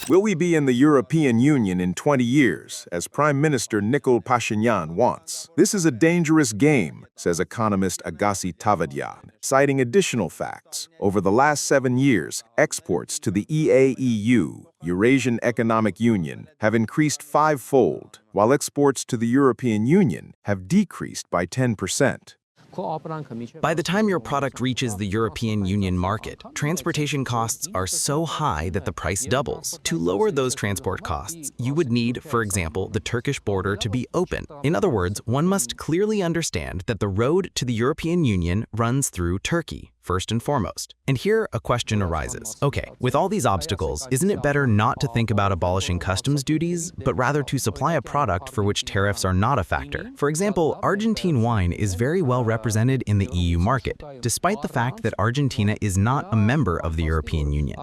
Will we be in the European Union in 20 years, as Prime Minister Nikol Pashinyan wants? This is a dangerous game, says economist Agassi Tavadyan, citing additional facts. Over the last 7 years, exports to the EAEU, Eurasian Economic Union, have increased five-fold, while exports to the European Union have decreased by 10%. By the time your product reaches the European Union market, transportation costs are so high that the price doubles. To lower those transport costs, you would need, for example, the Turkish border to be open. In other words, one must clearly understand that the road to the European Union runs through Turkey, first and foremost. And here a question arises. Okay, with all these obstacles, isn't it better not to think about abolishing customs duties, but rather to supply a product for which tariffs are not a factor? For example, Argentine wine is very well represented in the EU market, despite the fact that Argentina is not a member of the European Union.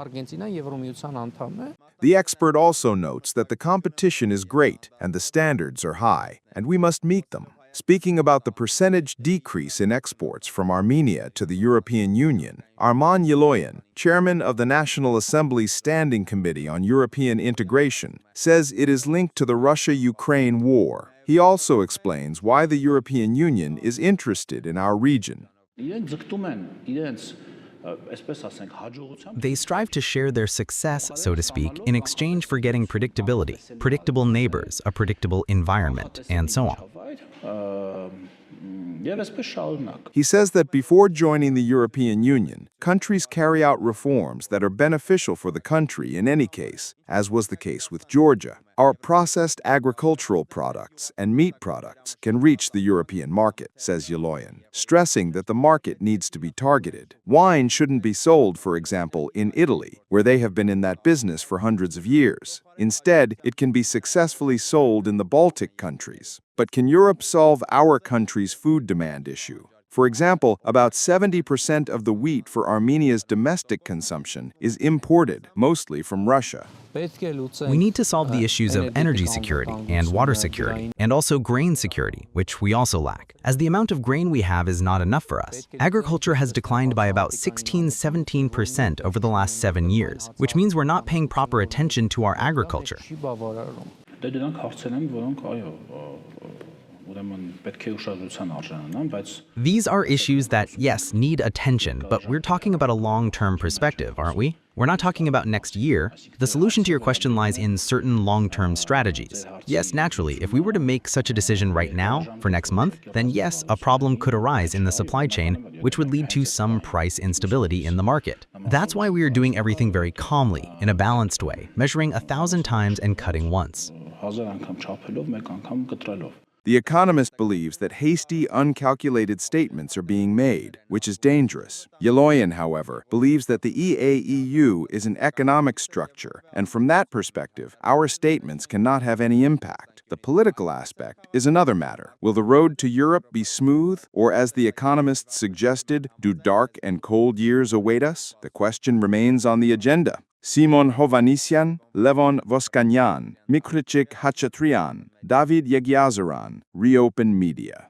The expert also notes that the competition is great and the standards are high, and we must meet them. Speaking about the percentage decrease in exports from Armenia to the European Union, Arman Yeloyan, chairman of the National Assembly's Standing Committee on European Integration, says it is linked to the Russia-Ukraine war. He also explains why the European Union is interested in our region. They strive to share their success, so to speak, in exchange for getting predictability, predictable neighbors, a predictable environment, and so on. He says that before joining the European Union, countries carry out reforms that are beneficial for the country in any case, as was the case with Georgia. Our processed agricultural products and meat products can reach the European market, says Yeloyan, stressing that the market needs to be targeted. Wine shouldn't be sold, for example, in Italy, where they have been in that business for hundreds of years. Instead, it can be successfully sold in the Baltic countries. But can Europe solve our country's food demand issue? For example, about 70% of the wheat for Armenia's domestic consumption is imported, mostly from Russia. We need to solve the issues of energy security and water security, and also grain security, which we also lack, as the amount of grain we have is not enough for us. Agriculture has declined by about 16–17% over the last 7 years, which means we're not paying proper attention to our agriculture. These are issues that, yes, need attention, but we're talking about a long-term perspective, aren't we? We're not talking about next year. The solution to your question lies in certain long-term strategies. Yes, naturally, if we were to make such a decision right now, for next month, then yes, a problem could arise in the supply chain, which would lead to some price instability in the market. That's why we are doing everything very calmly, in a balanced way, measuring 1,000 times and cutting once. The economist believes that hasty, uncalculated statements are being made, which is dangerous. Yeloyan, however, believes that the EAEU is an economic structure, and from that perspective, our statements cannot have any impact. The political aspect is another matter. Will the road to Europe be smooth, or as the economist suggested, do dark and cold years await us? The question remains on the agenda. Simon Hovannisyan, Levon Voskanyan, Mikrychik Hachatrian, David Yegyazaran, ReOpen Media.